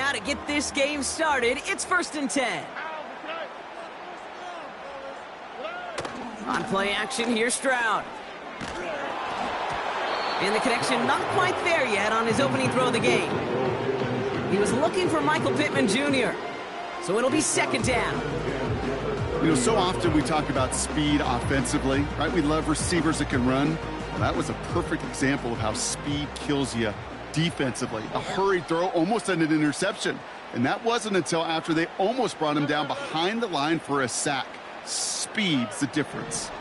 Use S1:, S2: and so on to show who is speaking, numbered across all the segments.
S1: now to get this game started. It's 1st and 10. On play action, here's Stroud. And the connection not quite there yet on his opening throw of the game. He was looking for Michael Pittman Jr., so it'll be 2nd down.
S2: You know, so often we talk about speed offensively, right? We love receivers that can run. Well, that was a perfect example of how speed kills you defensively. A hurried throw, almost an interception. And that wasn't until after they almost brought him down behind the line for a sack. Speed's the difference.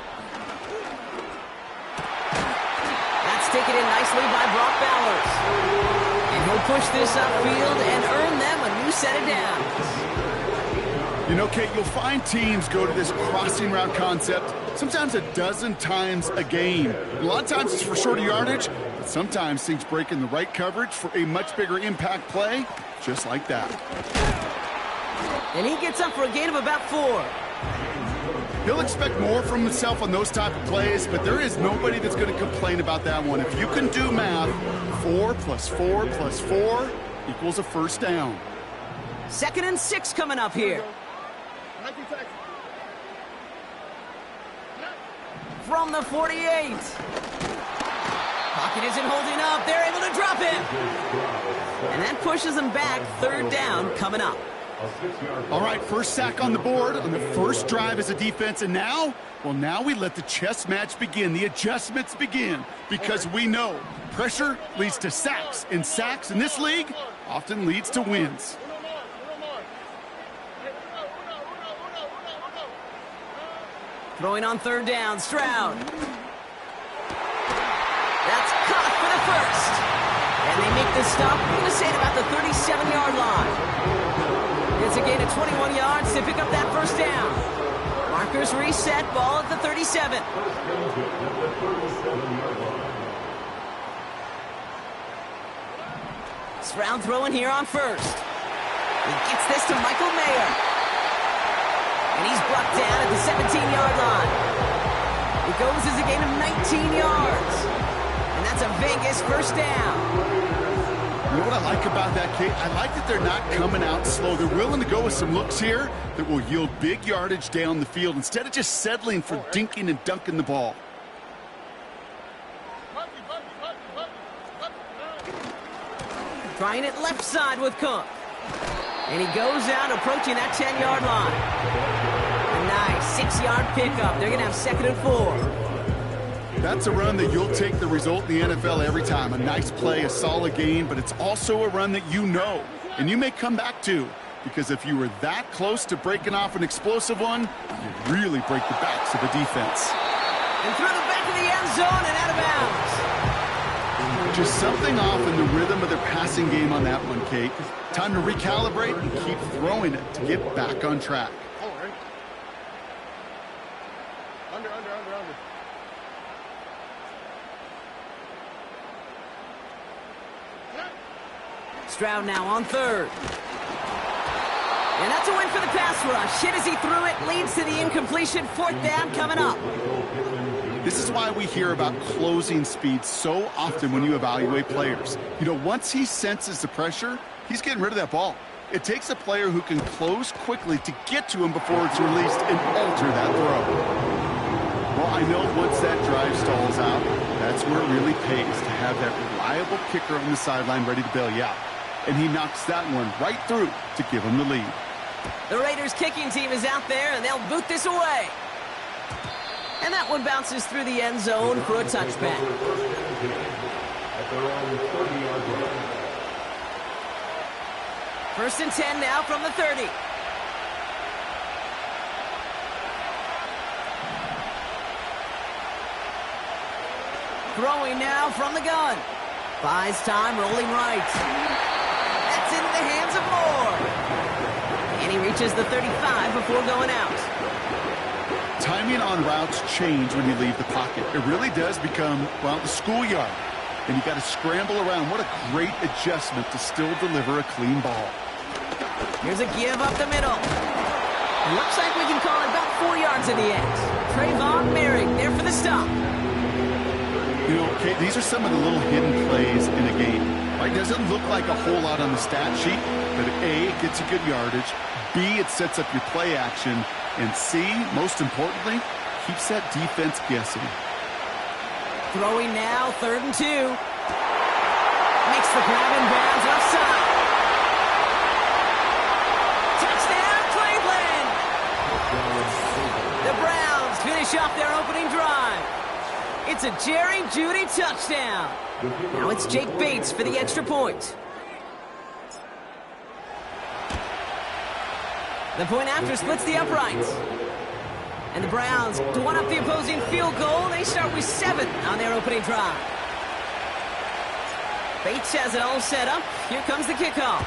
S1: That's taken in nicely by Brock Bowers. And he'll push this upfield and earn them a new set of downs.
S2: You know, Kate, you'll find teams go to this crossing route concept sometimes a dozen times a game. A lot of times it's for shorter yardage, but sometimes things break in the right coverage for a much bigger impact play, just like that.
S1: And he gets up for a gain of about 4.
S2: He'll expect more from himself on those type of plays, but there is nobody that's going to complain about that one. If you can do math, 4 plus 4 plus 4 equals a 1st down.
S1: 2nd and 6 coming up here. From the 48. Pocket isn't holding up. They're able to drop him. And that pushes them back. 3rd down coming up.
S2: All right, first sack on the board on the first drive as a defense. And now, well, now we let the chess match begin. The adjustments begin because we know pressure leads to sacks. And sacks in this league often leads to wins.
S1: Throwing on 3rd down, Stroud. That's caught for the 1st. And they make the stop, I'm going to say at about the 37-yard line. It's a gain of 21 yards to pick up that 1st down. Markers reset, ball at the 37. Stroud throwing here on 1st. He gets this to Michael Mayer. And he's brought down at the 17-yard line. It goes as a gain of 19 yards. And that's a Vegas 1st down.
S2: You know what I like about that, Kate? I like that they're not coming out slow. They're willing to go with some looks here that will yield big yardage down the field instead of just settling for dinking and dunking the ball.
S1: Trying it left side with Cook. And he goes out approaching that 10-yard line. A nice 6-yard pickup. They're going to have 2nd and 4.
S2: That's a run that you'll take the result in the NFL every time. A nice play, a solid gain, but it's also a run that you know and you may come back to, because if you were that close to breaking off an explosive one, you really break the backs of the defense.
S1: And through the back of the end zone and out of bounds.
S2: Just something off in the rhythm of their passing game on that one, Kate. Time to recalibrate and keep throwing it to get back on track.
S3: Under.
S1: Stroud now on 3rd. And that's a win for the pass rush. Hit as he threw it, leads to the incompletion. 4th down coming up.
S2: This is why we hear about closing speed so often when you evaluate players. You know, once he senses the pressure, he's getting rid of that ball. It takes a player who can close quickly to get to him before it's released and alter that throw. Well, I know once that drive stalls out, that's where it really pays to have that reliable kicker on the sideline ready to bail you out. And he knocks that one right through to give him the lead.
S1: The Raiders kicking team is out there, and they'll boot this away. And that one bounces through the end zone for a touchback. First and 10 now from the 30. Throwing now from the gun. Buys time, rolling right. That's into the hands of Moore. And he reaches the 35 before going out.
S2: Timing on routes change when you leave the pocket. It really does become, well, the schoolyard. And you got to scramble around. What a great adjustment to still deliver a clean ball.
S1: Here's a give up the middle. It looks like we can call it about 4 yards in the end. Trayvon Merrick there for the stop.
S2: You know, Kate, these are some of the little hidden plays in a game. Right? Doesn't look like a whole lot on the stat sheet, but A, it gets you good yardage. B, it sets up your play action. And C, most importantly, keeps that defense guessing.
S1: Throwing now, 3rd and 2. Makes the grab and bounds offside. Touchdown, Cleveland! The Browns finish off their opening drive. It's a Jerry Jeudy touchdown. Now it's Jake Bates for the extra point. The point after splits the uprights. And the Browns, to one up the opposing field goal, they start with 7 on their opening drive. Bates has it all set up. Here comes the kickoff.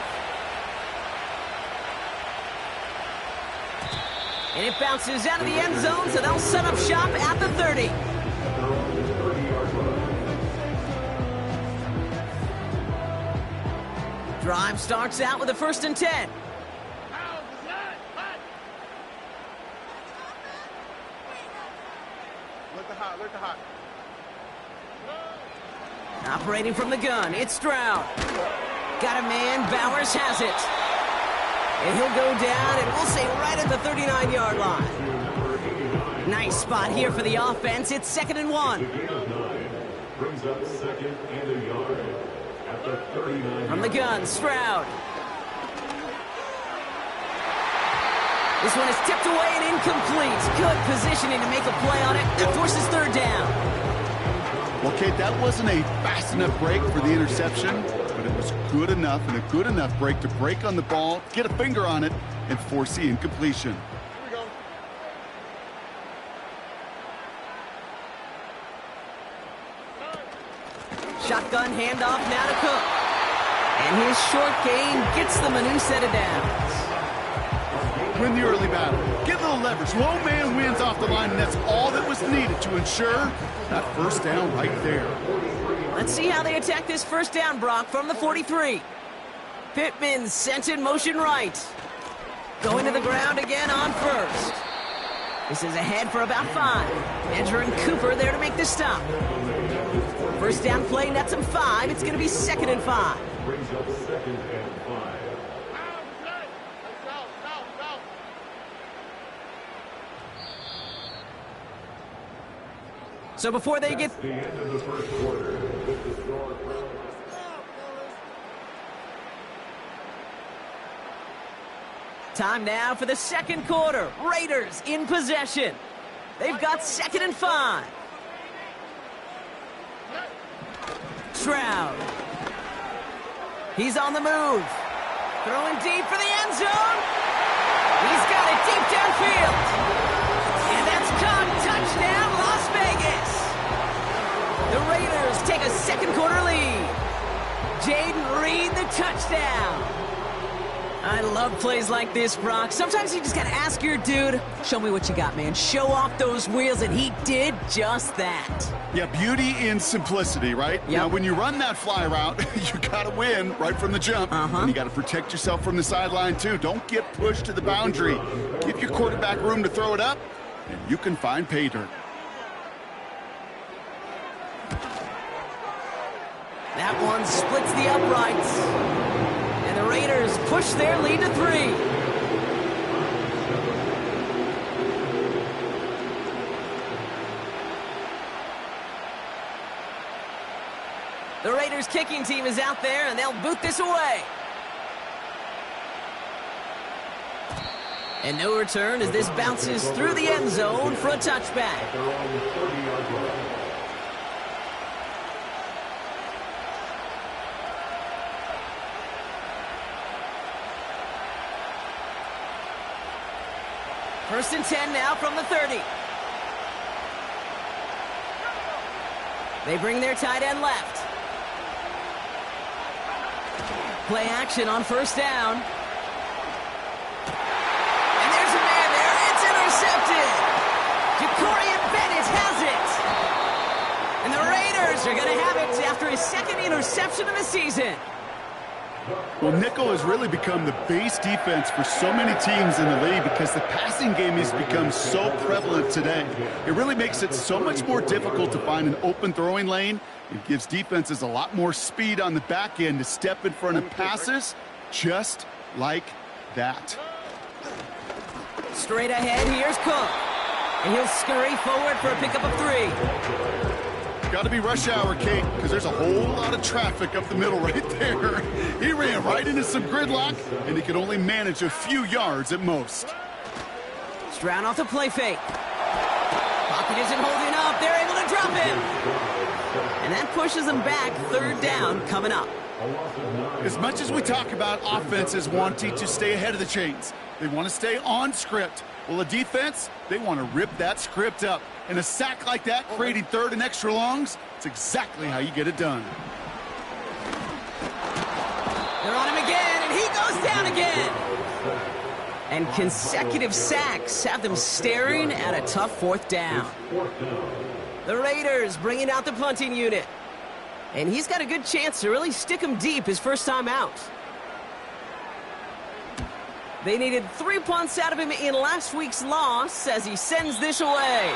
S1: And it bounces out of the end zone, so they'll set up shop at the 30. Drive starts out with a 1st and 10.
S3: Look hot.
S1: Operating from the gun, it's Stroud. Got a man, Bowers has it. And he'll go down, and we'll say right at the 39-yard line. Nice spot here for the offense. It's 2nd and 1.
S4: Brings up 2nd and a yard at the 39.
S1: From the gun, Stroud. This one is tipped away and incomplete. Good positioning to make a play on it. That forces 3rd down.
S2: Well, Kate, that wasn't a fast enough break for the interception, but it was good enough and a good enough break to break on the ball, get a finger on it, and force the incompletion.
S3: Here we go.
S1: Shotgun handoff now to Cook. And his short gain gets them a new set of downs.
S2: Win the early battle. Get a little leverage. Low man wins off the line, and that's all that was needed to ensure that 1st down right there.
S1: Let's see how they attack this 1st down, Brock, from the 43. Pittman sent in motion right. Going to the ground again on 1st. This is ahead for about 5. Edger and Cooper there to make the stop. 1st down play nets them 5. It's going to be 2nd and 5.
S4: Brings up 2nd and 5.
S1: So before they get...
S4: The end of the 1st quarter. With the score.
S1: Time now for the 2nd quarter. Raiders in possession. They've got 2nd and 5. Stroud. He's on the move. Throwing deep for the end zone. He's got it deep downfield. And that's caught. Touchdown, Las Vegas. The Raiders take a 2nd quarter lead. Jaden Reed, the touchdown. I love plays like this, Brock. Sometimes you just got to ask your dude, show me what you got, man. Show off those wheels, and he did just that.
S2: Yeah, beauty in simplicity, right?
S1: Yep.
S2: Now, when you run that fly route, you got to win right from the jump. And you got to protect yourself from the sideline, too. Don't get pushed to the boundary. Give your quarterback room to throw it up, and you can find pay dirt.
S1: That one splits the uprights. And the Raiders push their lead to 3. The Raiders kicking team is out there, and they'll boot this away. And no return as this bounces through the end zone for a touchback.
S4: They're on the 30-yard line.
S1: First and 10 now from the 30. They bring their tight end left. Play action on 1st down. And there's a man there. It's intercepted. Jacorian Bennett has it. And the Raiders are going to have it after his 2nd interception of the season.
S2: Well, nickel has really become the base defense for so many teams in the league because the passing game has become so prevalent today. It really makes it so much more difficult to find an open throwing lane. It gives defenses a lot more speed on the back end to step in front of passes just like that.
S1: Straight ahead, here's Cook. And he'll scurry forward for a pickup of 3.
S2: Got to be rush hour, Kate, because there's a whole lot of traffic up the middle right there. He ran right into some gridlock, and he could only manage a few yards at most.
S1: Stroud off the play fake. Pocket isn't holding up. They're able to drop him. And that pushes them back. 3rd down coming up.
S2: As much as we talk about offenses wanting to stay ahead of the chains, they want to stay on script. Well, a defense, they want to rip that script up. And a sack like that, creating 3rd and extra longs, it's exactly how you get it done.
S1: They're on him again, and he goes down again. And consecutive sacks have them staring at a tough 4th down. The Raiders bringing out the punting unit. And he's got a good chance to really stick him deep his first time out. They needed 3 punts out of him in last week's loss as he sends this away.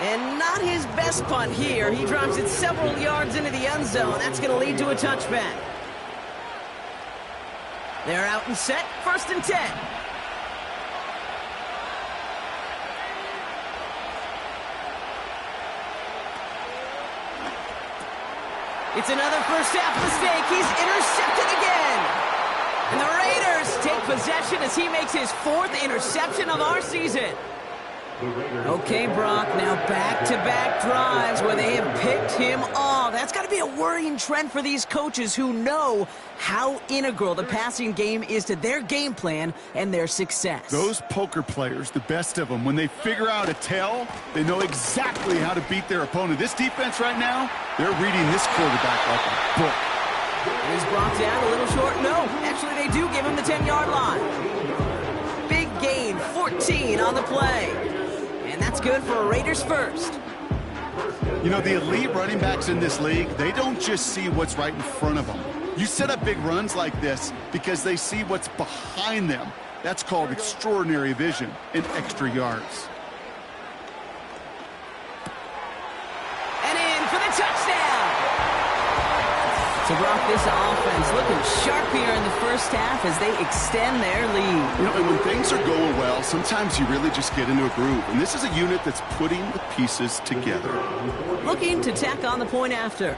S1: And not his best punt here. He drops it several yards into the end zone. That's going to lead to a touchback. They're out and set. 1st and 10. It's another first half mistake. He's intercepted again. And the Raiders take possession as he makes his 4th interception of our season. Okay, Brock, now back-to-back drives where they have picked him off. That's got to be a worrying trend for these coaches who know how integral the passing game is to their game plan and their success.
S2: Those poker players, the best of them, when they figure out a tell, they know exactly how to beat their opponent. This defense right now, they're reading this quarterback like a book.
S1: And he's brought down a little short. No, actually they do give him the 10-yard line. Big gain, 14 on the play. And that's good for a Raiders first.
S2: You know, the elite running backs in this league, they don't just see what's right in front of them. You set up big runs like this because they see what's behind them. That's called extraordinary vision and extra yards.
S1: And in for the touchdown. So, Brock, this offense looking sharp here in the first half as they extend their lead.
S2: You know, and when things are going well, sometimes you really just get into a groove. And this is a unit that's putting the pieces together.
S1: Looking to tack on the point after.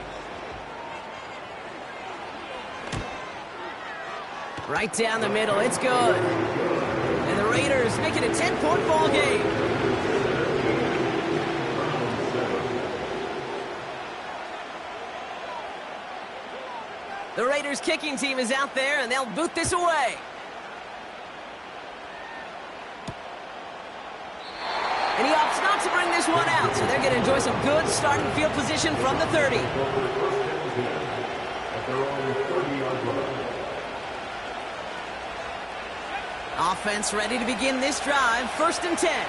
S1: Right down the middle, it's good. And the Raiders make it a 10-point ball game. The Raiders kicking team is out there, and they'll boot this away. And he opts not to bring this one out, so they're going to enjoy some good starting field position from the 30. Offense ready to begin this drive. 1st and 10.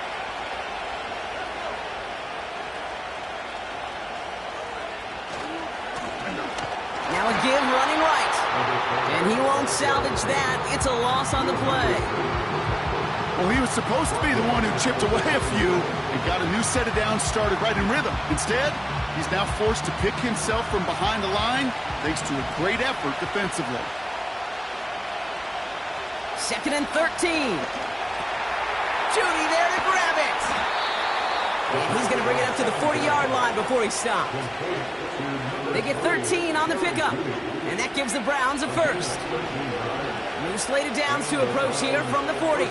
S1: Now a give running right. And he won't salvage that. It's a loss on the play.
S2: Well, he was supposed to be the one who chipped away a few and got a new set of downs started right in rhythm. Instead, he's now forced to pick himself from behind the line thanks to a great effort defensively.
S1: 2nd and 13. Judy there to grab it. And he's going to bring it up to the 40-yard line before he stops. They get 13 on the pickup. And that gives the Browns a first. New slated downs to approach here from the 40.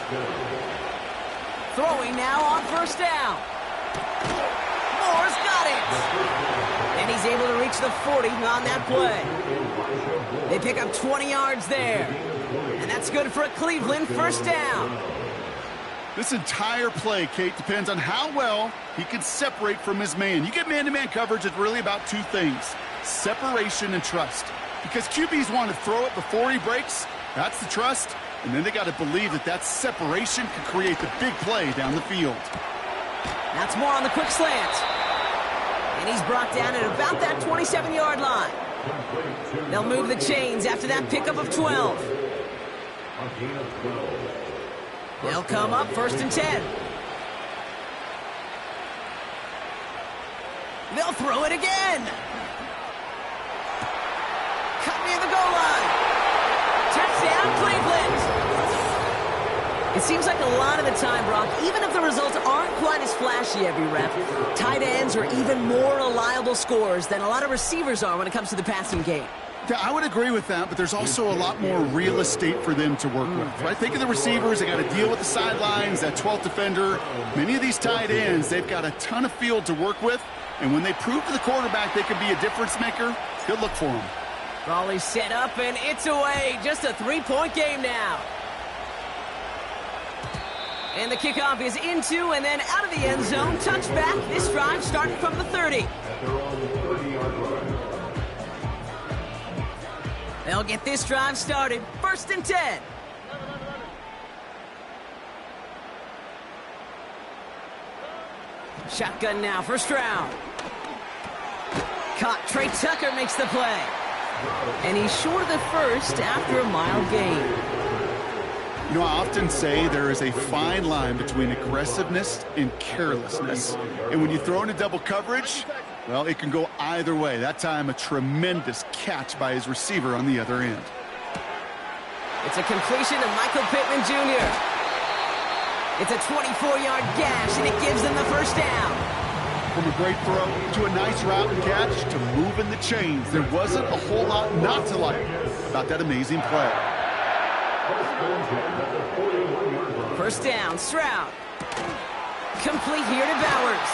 S1: Throwing now on 1st down. Moore's got it. And he's able to reach the 40 on that play. They pick up 20 yards there. And that's good for a Cleveland 1st down.
S2: This entire play, Kate, depends on how well he can separate from his man. You get man-to-man coverage, it's really about 2 things. Separation and trust. Because QBs want to throw it before he breaks. That's the trust. And then they got to believe that that separation can create the big play down the field.
S1: That's more on the quick slant. And he's brought down at about that 27-yard line. They'll move the chains after that pickup of 12. They'll come up 1st and 10. They'll throw it again. Cut near the goal line. Touchdown, Cleveland. It seems like a lot of the time, Brock, even if the results aren't quite as flashy every rep, tight ends are even more reliable scorers than a lot of receivers are when it comes to the passing game.
S2: Yeah, I would agree with that, but there's also a lot more real estate for them to work with, right? Think of the receivers. They got to deal with the sidelines, that 12th defender. Many of these tight ends, they've got a ton of field to work with, and when they prove to the quarterback they can be a difference maker, good look for them.
S1: Raleigh set up, and it's away. Just a 3-point game now. And the kickoff is into and then out of the end zone. Touchback. This drive starting from the 30. They'll get this drive started. 1st and 10. Shotgun now, first round. Caught. Trey Tucker makes the play. And he's short of the first after a mile gain.
S2: You know, I often say there is a fine line between aggressiveness and carelessness. And when you throw into double coverage, well, it can go either way. That time, a tremendous catch by his receiver on the other end.
S1: It's a completion to Michael Pittman Jr. It's a 24-yard gash, and it gives them the first down.
S2: From a great throw to a nice route and catch to moving the chains, there wasn't a whole lot not to like about that amazing play.
S1: First down, Stroud. Complete here to Bowers.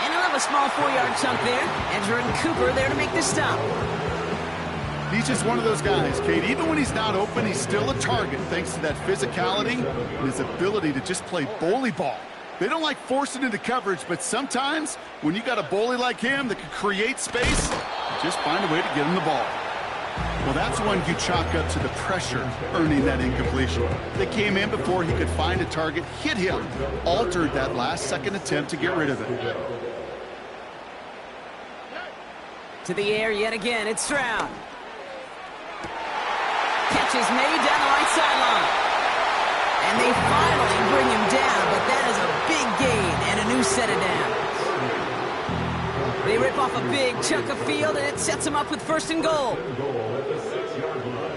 S1: And he'll have a small 4-yard chunk there. Edgerrin Cooper there to make the stop.
S2: He's just one of those guys, Kate. Even when he's not open, he's still a target thanks to that physicality and his ability to just play bully ball. They don't like forcing into coverage, but sometimes when you got a bully like him that can create space, you just find a way to get him the ball. Well, that's one you chalk up to the pressure earning that incompletion. They came in before he could find a target, hit him, altered that last-second attempt to get rid of it.
S1: To the air yet again, it's Stroud. Catch is made down the right sideline. And they finally bring him down, but that is a big gain and a new set of downs. They rip off a big chunk of field, and it sets them up with 1st and goal.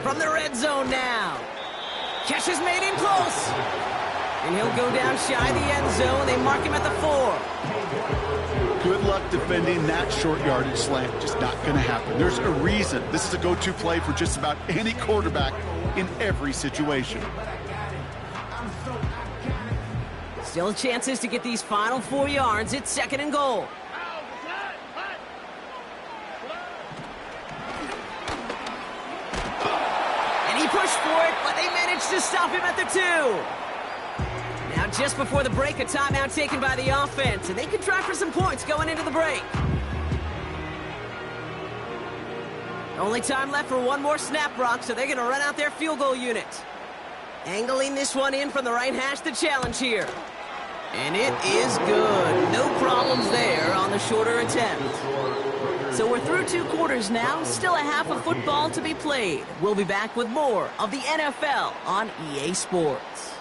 S1: From the red zone now. Catch is made in close. And he'll go down shy of the end zone. They mark him at the 4.
S2: Good luck defending that short yardage slant. Just not going to happen. There's a reason this is a go-to play for just about any quarterback in every situation.
S1: Still chances to get these final 4 yards. It's 2nd and goal. And he pushed for it, but they managed to stop him at the 2. Now just before the break, a timeout taken by the offense, and they can try for some points going into the break. Only time left for one more snap, Brock, so they're going to run out their field goal unit. Angling this one in from the right hash, the challenge here. And it is good. No problems there on the shorter attempt. So we're through 2 quarters now. Still a half of football to be played. We'll be back with more of the NFL on EA Sports.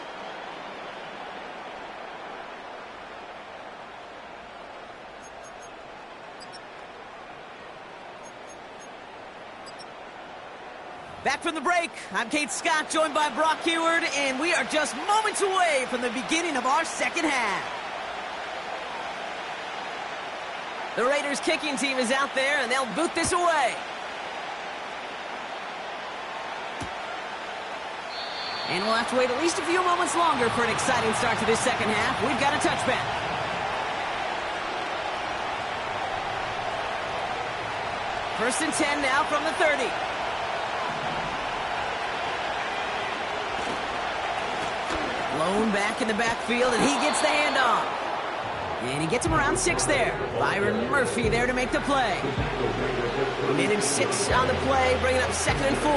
S1: Back from the break, I'm Kate Scott, joined by Brock Heward, and we are just moments away from the beginning of our second half. The Raiders kicking team is out there, and they'll boot this away. And we'll have to wait at least a few moments longer for an exciting start to this second half. We've got a touchback. First and 10 now from the 30. Blown back in the backfield, and he gets the handoff. And he gets him around 6 there. Byron Murphy there to make the play. He made him 6 on the play, bringing up 2nd and 4.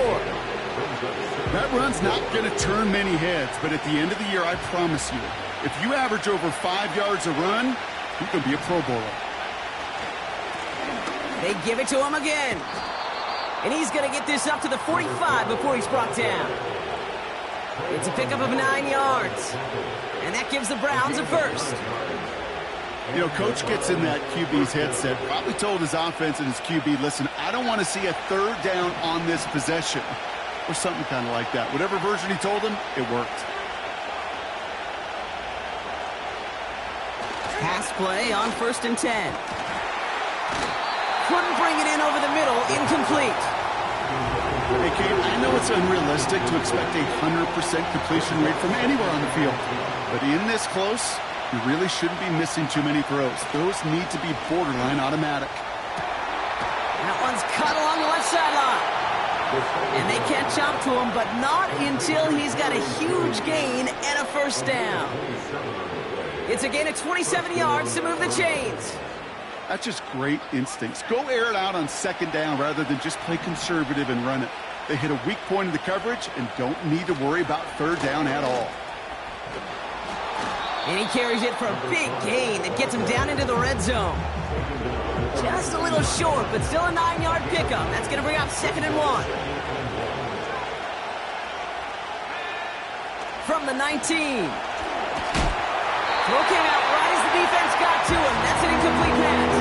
S2: That run's not going to turn many heads, but at the end of the year, I promise you, if you average over 5 yards a run, you can be a Pro Bowler.
S1: They give it to him again. And he's going to get this up to the 45 before he's brought down. It's a pickup of 9 yards. And that gives the Browns a first.
S2: You know, Coach gets in that QB's headset, probably told his offense and his QB, listen, I don't want to see a 3rd down on this possession. Or something kind of like that. Whatever version he told him, it worked.
S1: Pass play on 1st and 10. Couldn't bring it in over the middle. Incomplete.
S2: Hey, Kate, I know it's unrealistic to expect a 100% completion rate from anywhere on the field. But in this close, you really shouldn't be missing too many throws. Those need to be borderline automatic.
S1: That one's cut along the left sideline. And they can't jump to him, but not until he's got a huge gain and a 1st down. It's a gain of 27 yards to move the chains.
S2: That's just great instincts. Go air it out on 2nd down rather than just play conservative and run it. They hit a weak point in the coverage and don't need to worry about 3rd down at all.
S1: And he carries it for a big gain that gets him down into the red zone. Just a little short, but still a 9-yard pickup. That's going to bring up 2nd and 1. From the 19. Throw came out right as the defense got to him. That's an incomplete pass.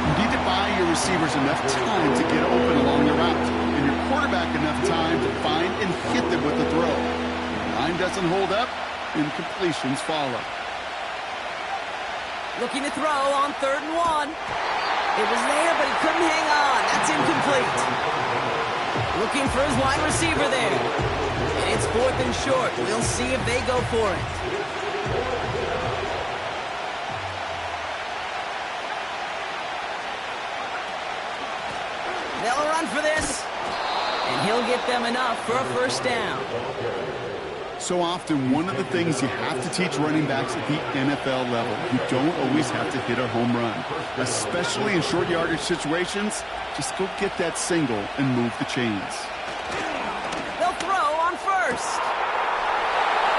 S2: You need to buy your receivers enough time to get open along the route, and your quarterback enough time to find and hit them with the throw. The line doesn't hold up, incompletions follow.
S1: Looking to throw on 3rd and 1. It was there, but he couldn't hang on. That's incomplete. Looking for his wide receiver there. And it's 4th and short. We'll see if they go for it. They'll run for this. And he'll get them enough for a 1st down.
S2: So often, one of the things you have to teach running backs at the NFL level, you don't always have to hit a home run. Especially in short yardage situations, just go get that single and move the chains.
S1: They'll throw on 1st.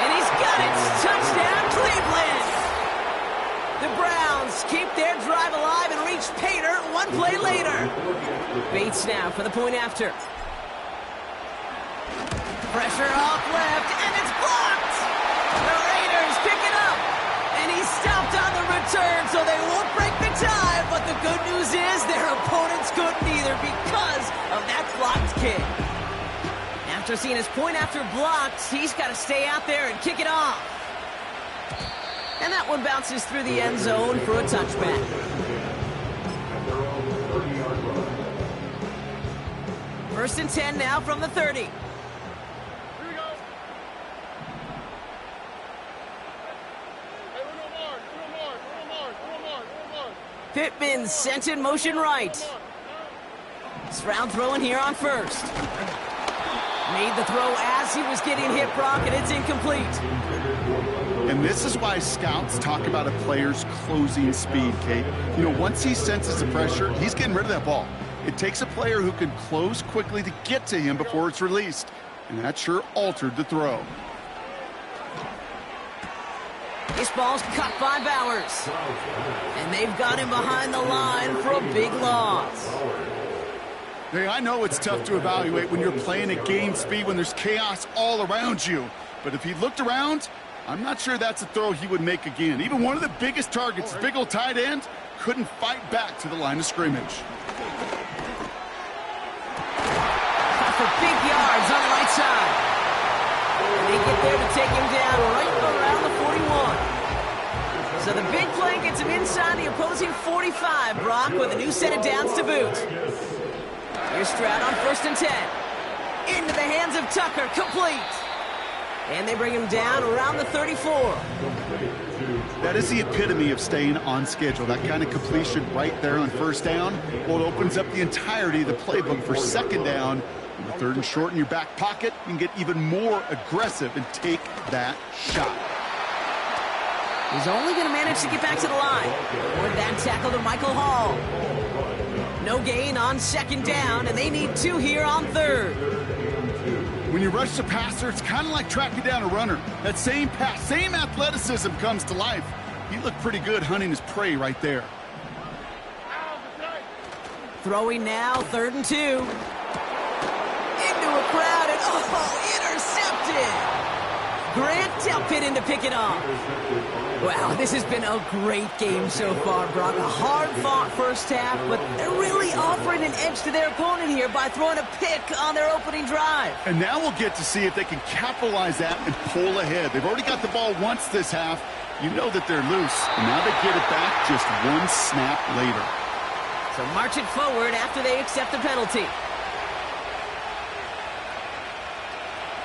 S1: And he's got it. Touchdown, Cleveland. The Browns keep their drive alive and reach pay dirt 1 play later. Bates now for the point after. Pressure off left, and it's blocked! The Raiders pick it up, and he's stopped on the return, so they won't break the tie, but the good news is their opponents couldn't either because of that blocked kick. After seeing his point after blocked, he's got to stay out there and kick it off. And that one bounces through the end zone for a touchback. First and 10 now from the 30. Pittman sent in motion right. Stroud throwing here on 1st. Made the throw as he was getting hit, Brock, and it's incomplete.
S2: And this is why scouts talk about a player's closing speed, Kate. You know, once he senses the pressure, he's getting rid of that ball. It takes a player who can close quickly to get to him before it's released. And that sure altered the throw.
S1: This ball's cut by Bowers. And they've got him behind the line for a big loss.
S2: Hey, I know it's tough to evaluate when you're playing at game speed when there's chaos all around you. But if he looked around, I'm not sure that's a throw he would make again. Even one of the biggest targets, big old tight end, couldn't fight back to the line of scrimmage.
S1: Cut for big yards on the right side. And they get there to take him down right around the 41. So the big play gets him inside the opposing 45, Brock, with a new set of downs to boot. Here's Stroud on 1st and 10. Into the hands of Tucker, complete. And they bring him down around the 34.
S2: That is the epitome of staying on schedule. That kind of completion right there on 1st down. Well, it opens up the entirety of the playbook for 2nd down. With 3rd and short in your back pocket, you can get even more aggressive and take that shot.
S1: He's only going to manage to get back to the line. With that tackle to Michael Hall. No gain on 2nd down, and they need 2 here on 3rd.
S2: When you rush the passer, it's kind of like tracking down a runner. That same pass, same athleticism comes to life. He looked pretty good hunting his prey right there.
S1: Throwing now, 3rd and 2. Into a crowd, and intercepted. Grant pit in to pick it off. Wow, this has been a great game so far, Brock. A hard-fought first half, but they're really offering an edge to their opponent here by throwing a pick on their opening drive.
S2: And now we'll get to see if they can capitalize that and pull ahead. They've already got the ball once this half. You know that they're loose, and now they get it back just one snap later.
S1: So march it forward after they accept the penalty.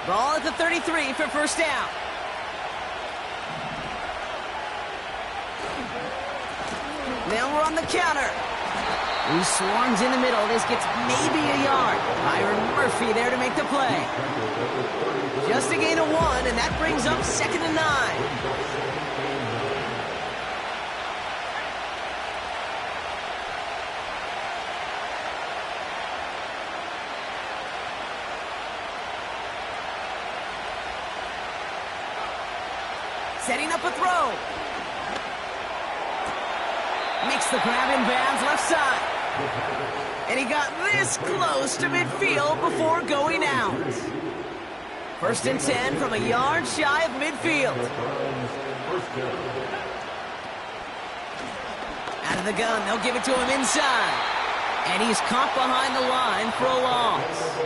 S1: Ball at the 33 for first down. Now we're on the counter. He swarms in the middle. This gets maybe a yard. Byron Murphy there to make the play. Just a gain of 1, and that brings up 2nd and 9. Setting up a throw. Makes the grab in bounds left side. And he got this close to midfield before going out. 1st and 10 from a yard shy of midfield. Out of the gun, they'll give it to him inside. And he's caught behind the line for a loss.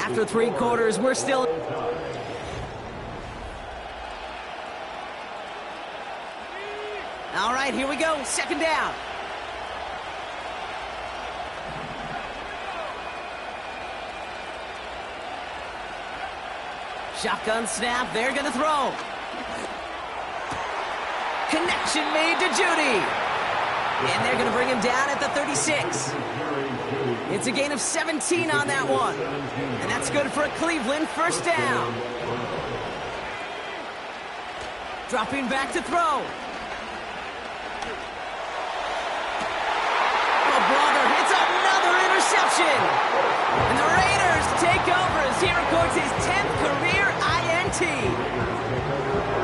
S1: After 3 quarters, we're still... All right, here we go. 2nd down. Shotgun snap. They're going to throw. Connection made to Judy. And they're going to bring him down at the 36. It's a gain of 17 on that one. And that's good for a Cleveland 1st down. Dropping back to throw. Interception. And the Raiders take over as he records his 10th career INT.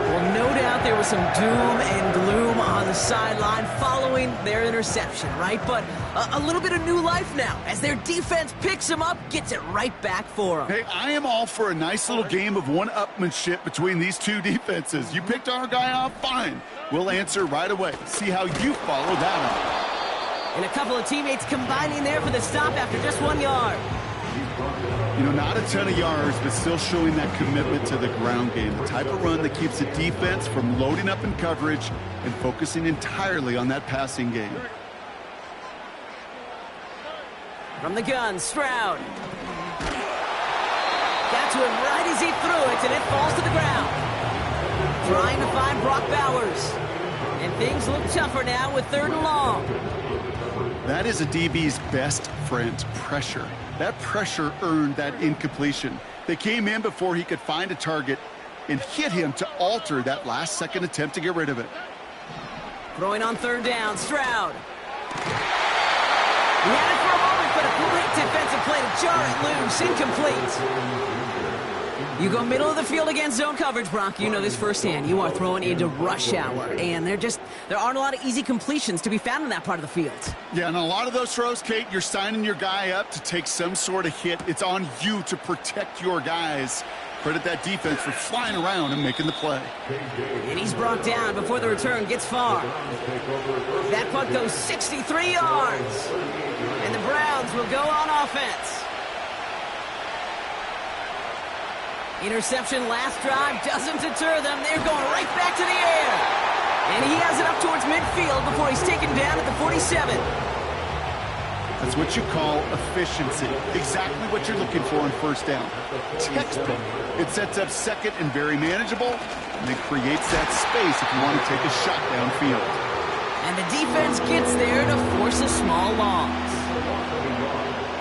S1: Well, no doubt there was some doom and gloom on the sideline following their interception, right? But a little bit of new life now as their defense picks him up, gets it right back for them.
S2: Hey, I am all for a nice little game of one-upmanship between these two defenses. You picked our guy off, fine. We'll answer right away. See how you follow that up.
S1: And a couple of teammates combining there for the stop after just 1 yard.
S2: You know, not a ton of yards, but still showing that commitment to the ground game. The type of run that keeps the defense from loading up in coverage and focusing entirely on that passing game.
S1: From the gun, Stroud. Got to him right as he threw it, and it falls to the ground. Trying to find Brock Bowers. And things look tougher now with 3rd and long.
S2: That is a DB's best friend, pressure. That pressure earned that incompletion. They came in before he could find a target and hit him to alter that last-second attempt to get rid of it.
S1: Throwing on 3rd down, Stroud. He had it for a moment, but a great defensive play to jar it loose, incomplete. You go middle of the field against zone coverage, Brock. You know this firsthand. You are throwing into rush hour, and there aren't a lot of easy completions to be found in that part of the field.
S2: Yeah, and a lot of those throws, Kate, you're signing your guy up to take some sort of hit. It's on you to protect your guys. Credit that defense for flying around and making the play.
S1: And he's brought down before the return gets far. That punt goes 63 yards. And the Browns will go on offense. Interception last drive doesn't deter them. They're going right back to the air. And he has it up towards midfield before he's taken down at the 47.
S2: That's what you call efficiency. Exactly what you're looking for on 1st down. Textbook. It sets up 2nd and very manageable, and it creates that space if you want to take a shot downfield.
S1: And the defense gets there to force a small loss.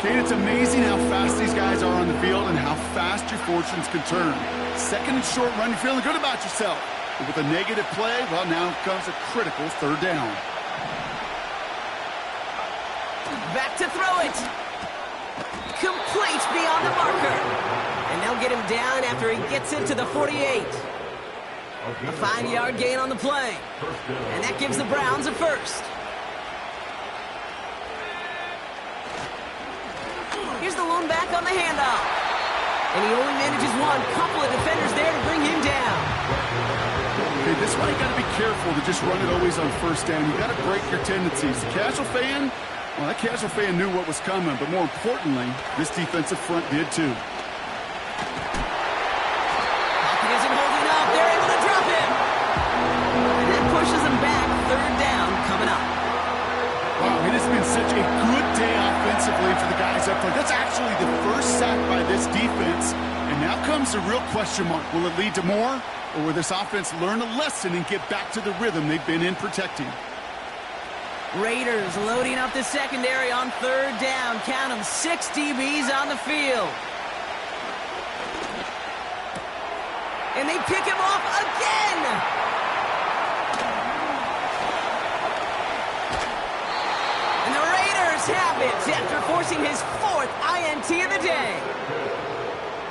S2: Kate, it's amazing how fast these guys are on the field and how fast your fortunes can turn. 2nd and short run, you're feeling good about yourself. But with a negative play, well, now comes a critical 3rd down.
S1: Back to throw it. Complete beyond the marker. And they'll get him down after he gets into the 48. A 5-yard gain on the play. And that gives the Browns a 1st. Here's the lone back on the handoff. And he only manages one. Couple of defenders there to bring
S2: careful to just run it always on first down. You got to break your tendencies. The casual fan, well, that casual fan knew what was coming, but more importantly, this defensive front did too.
S1: Pocket isn't holding up. They're able to drop him. And that pushes them back. Third down coming up.
S2: Wow, it has been such a good day offensively for the guys up front. That's actually the first sack by this defense. And now comes the real question mark. Will it lead to more? Or will this offense learn a lesson and get back to the rhythm they've been in protecting?
S1: Raiders loading up the secondary on third down. Count them, 6 DBs on the field. And they pick him off again. And the Raiders have it after forcing his 4th INT of the day.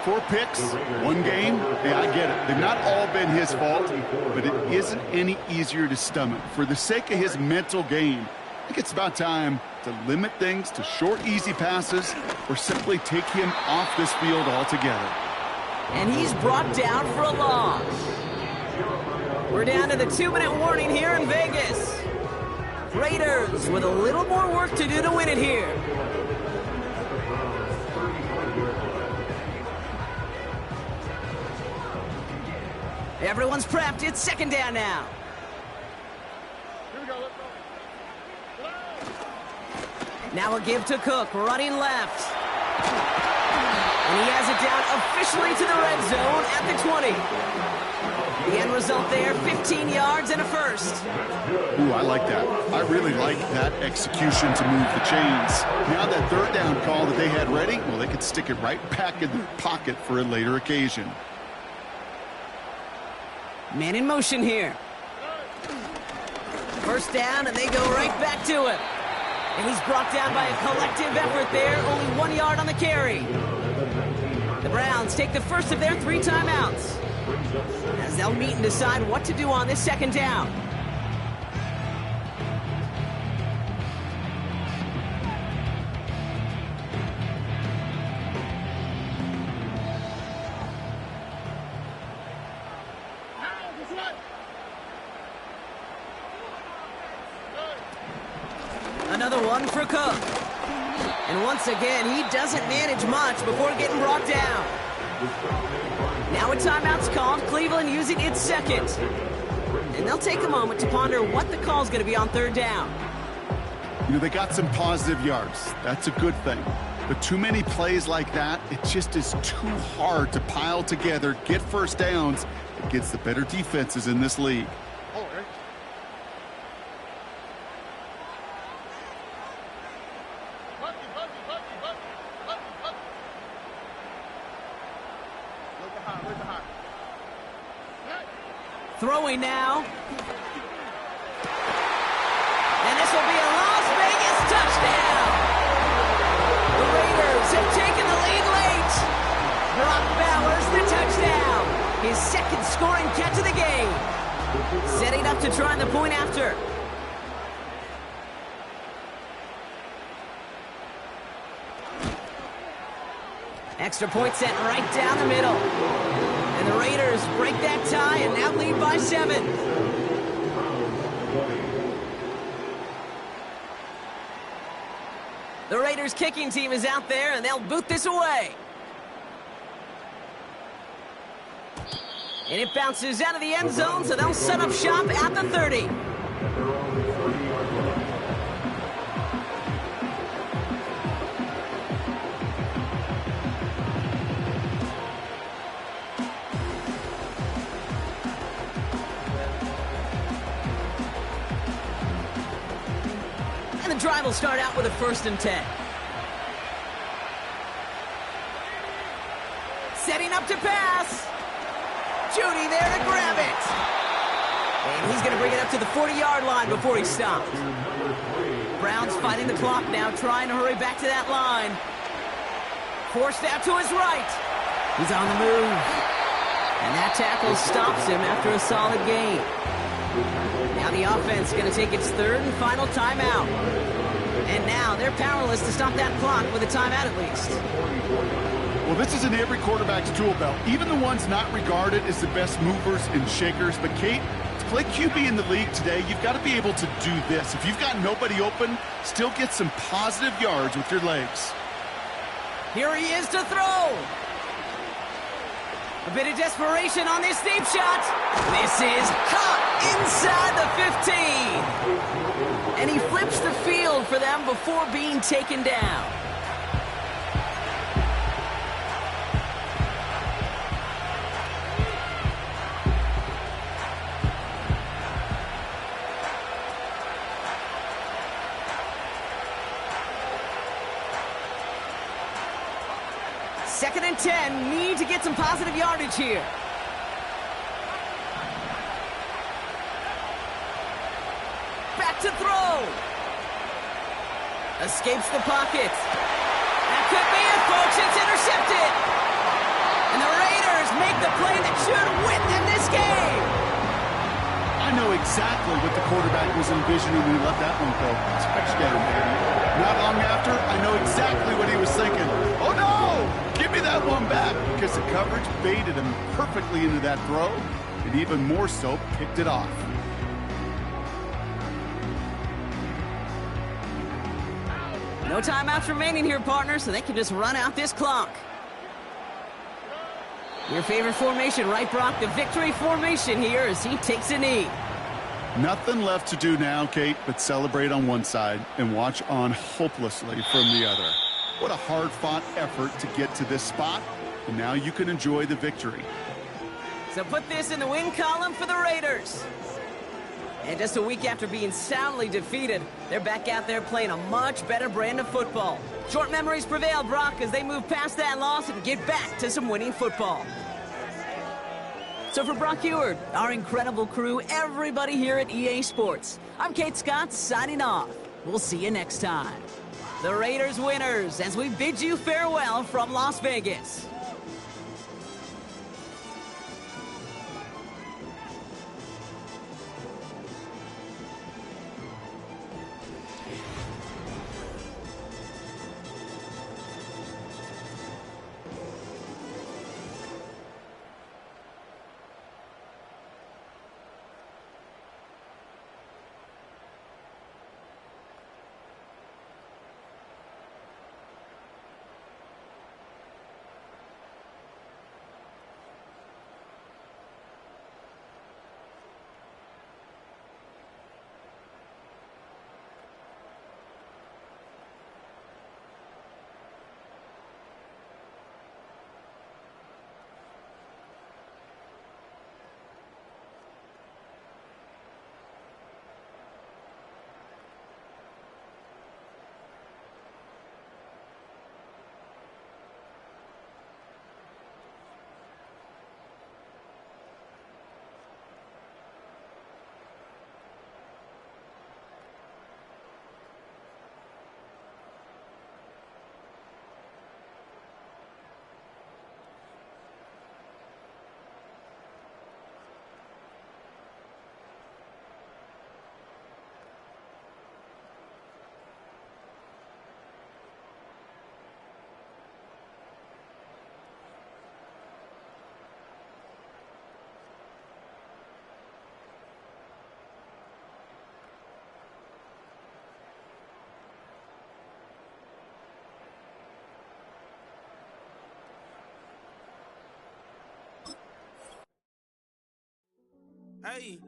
S2: 4 picks, 1 game. Yeah, I get it. They've not all been his fault, but it isn't any easier to stomach. For the sake of his mental game, I think it's about time to limit things to short, easy passes or simply take him off this field altogether.
S1: And he's brought down for a loss. We're down to the 2-minute warning here in Vegas. Raiders with a little more work to do to win it here. Everyone's prepped. It's 2nd down now.
S2: Here we go. Let's go.
S1: Now a give to Cook, running left. And he has it down officially to the red zone at the 20. The end result there, 15 yards and a first.
S2: Ooh, I like that. I really like that execution to move the chains. Now that third down call that they had ready, well, they could stick it right back in their pocket for a later occasion.
S1: Man in motion here. First down, and they go right back to it. And he's brought down by a collective effort there. Only 1 yard on the carry. The Browns take the first of their 3 timeouts, as they'll meet and decide what to do on this 2nd down. Another one for Cook. And once again, he doesn't manage much before getting brought down. Now a timeout's called, Cleveland using its 2nd. And they'll take a moment to ponder what the call's going to be on 3rd down.
S2: You know, they got some positive yards. That's a good thing. But too many plays like that, it just is too hard to pile together, get first downs against the better defenses in this league.
S1: Throwing now. And this will be a Las Vegas touchdown. The Raiders have taken the lead late. Brock Bowers the touchdown. His 2nd scoring catch of the game. Setting up to try the point after. Extra point set right down the middle. And the Raiders break that tie and now lead by 7. The Raiders kicking team is out there and they'll boot this away. And it bounces out of the end zone, so they'll set up shop at the 30. And the drive will start out with a 1st and 10. Setting up to pass. Judy there to grab it. And he's going to bring it up to the 40-yard line before he stopped. Browns fighting the clock now, trying to hurry back to that line. Forced out to his right. He's on the move. And that tackle stops him after a solid gain. Now the offense going to take its 3rd and final timeout. And now they're powerless to stop that clock with a timeout at least.
S2: Well, this is in every quarterback's tool belt, even the ones not regarded as the best movers and shakers. But, Kate, it's play QB in the league today, you've got to be able to do this. If you've got nobody open, still get some positive yards with your legs.
S1: Here he is to throw. A bit of desperation on this deep shot. This is caught inside the 15. And he flips the field for them before being taken down. Second and 10, need to get some positive yardage here. Back to throw. Escapes the pocket. That could be it, folks. It's intercepted. And the Raiders make the play that should win them this game.
S2: I know exactly what the quarterback was envisioning when he let that one go. Touchdown, baby. Not long after, I know exactly what he was thinking. Oh, no! Give me that one back, because the coverage baited him perfectly into that throw, and even more so, picked it off.
S1: No timeouts remaining here, partner, so they can just run out this clock. Your favorite formation, right, Brock? The victory formation here as he takes a knee.
S2: Nothing left to do now, Kate, but celebrate on one side and watch on hopelessly from the other. What a hard-fought effort to get to this spot, and now you can enjoy the victory.
S1: So put this in the win column for the Raiders. And just a week after being soundly defeated, they're back out there playing a much better brand of football. Short memories prevail, Brock, as they move past that loss and get back to some winning football. So for Brock Heward, our incredible crew, everybody here at EA Sports, I'm Kate Scott signing off. We'll see you next time. The Raiders winners as we bid you farewell from Las Vegas.
S3: Hey.